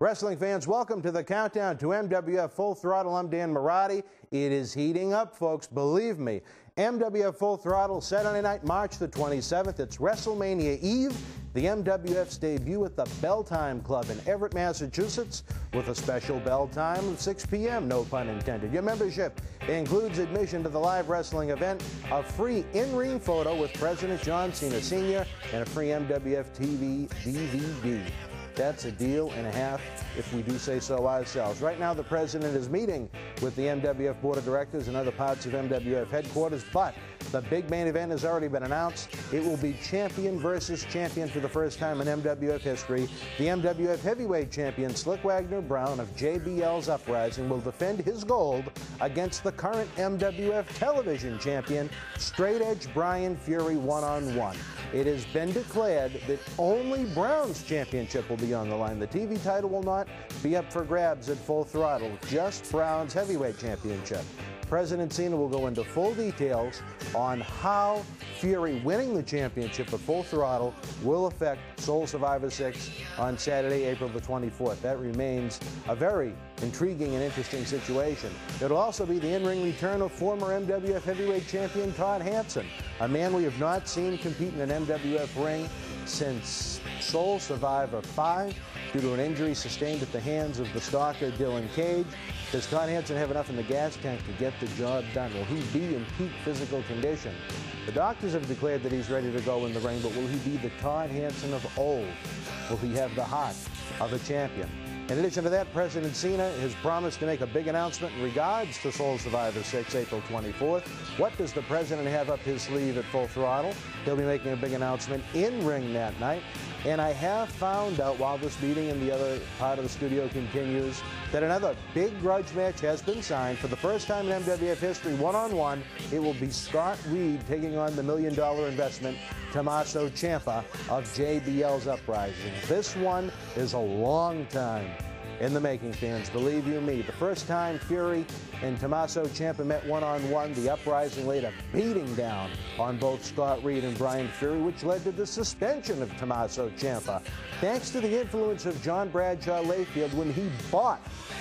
Wrestling fans, welcome to the countdown to MWF Full Throttle. I'm Dan Marotti. It is heating up, folks, believe me. MWF Full Throttle, Saturday night, March the 27th. It's WrestleMania Eve, the MWF's debut at the Bell Time Club in Everett, Massachusetts, with a special bell time of 6 p.m., no pun intended. Your membership includes admission to the live wrestling event, a free in-ring photo with President John Cena Sr., and a free MWF TV DVD. That's a deal and a half, if we do say so ourselves. Right now, the president is meeting with the MWF Board of Directors and other parts of MWF headquarters, but the big main event has already been announced. It will be champion versus champion for the first time in MWF history. The MWF heavyweight champion, Slick Wagner Brown of JBL's Uprising, will defend his gold against the current MWF television champion, Straight Edge Brian Fury, one-on-one. It has been declared that only Brown's championship will be on the line. The TV title will not be up for grabs at Full Throttle, just Brown's heavyweight championship. President Cena will go into full details on how Fury winning the championship at Full Throttle will affect Soul Survivor 6 on Saturday, April the 24th. That remains a very intriguing and interesting situation. It'll also be the in-ring return of former MWF heavyweight champion Todd Hansen, a man we have not seen compete in an MWF ring since Soul Survivor 5 due to an injury sustained at the hands of the stalker Dylan Cage. Does Todd Hansen have enough in the gas tank to get the job done? Will he be in peak physical condition? The doctors have declared that he's ready to go in the ring, but will he be the Todd Hansen of old? Will he have the heart of a champion? In addition to that, President Cena has promised to make a big announcement in regards to Soul Survivor 6, April 24th. What does the president have up his sleeve at Full Throttle? He'll be making a big announcement in ring that night. And I have found out while this meeting in the other part of the studio continues that another big grudge match has been signed for the first time in MWF history, one-on-one. It will be Scott Reed taking on the $1 million investment, Tommaso Ciampa of JBL's Uprising. This one is a long time in the making, fans, believe you me. The first time Fury and Tommaso Ciampa met one-on-one, the Uprising laid a beating down on both Scott Reed and Brian Fury, which led to the suspension of Tommaso Ciampa. Thanks to the influence of John Bradshaw Layfield when he bought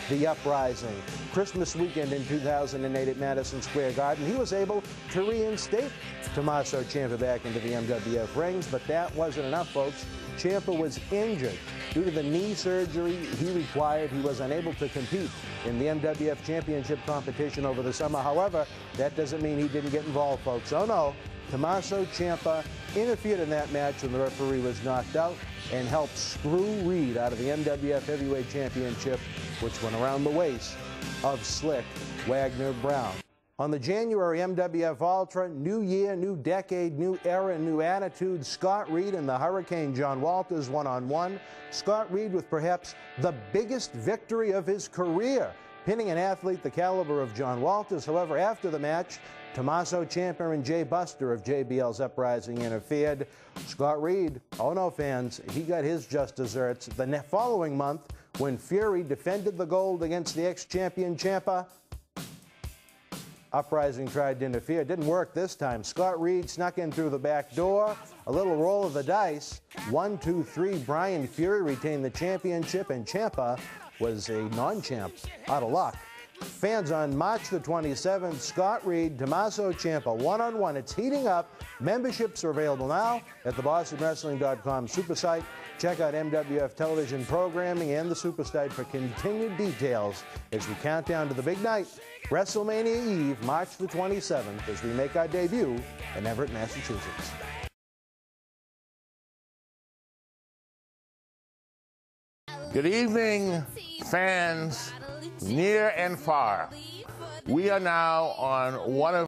the Uprising Christmas weekend in 2008 at Madison Square Garden, he was able to reinstate Tommaso Ciampa back into the MWF rings, but that wasn't enough, folks. Ciampa was injured. Due to the knee surgery he required, he was unable to compete in the MWF Championship competition over the summer. However, that doesn't mean he didn't get involved, folks. Oh no, Tommaso Ciampa interfered in that match when the referee was knocked out and helped screw Reed out of the MWF Heavyweight Championship, which went around the waist of Slick Wagner Brown. On the January MWF Ultra, new year, new decade, new era, new attitude, Scott Reed and the Hurricane John Walters one-on-one. Scott Reed with perhaps the biggest victory of his career, pinning an athlete the caliber of John Walters. However, after the match, Tommaso Ciampa and Jay Buster of JBL's Uprising interfered. Scott Reed, oh no fans, he got his just desserts. The following month, when Fury defended the gold against the ex-champion Ciampa, Uprising tried to interfere. It didn't work this time. Scott Reed snuck in through the back door. A little roll of the dice. 1, 2, 3. Brian Fury retained the championship, and Ciampa was a non-champ. Out of luck. Fans, on March the 27th, Scott Reed, Tommaso Ciampa, one-on-one. It's heating up. Memberships are available now at the BostonWrestling.com super site. Check out MWF television programming and the super site for continued details as we count down to the big night, WrestleMania Eve, March the 27th, as we make our debut in Everett, Massachusetts. Good evening, fans near and far. We are now on one of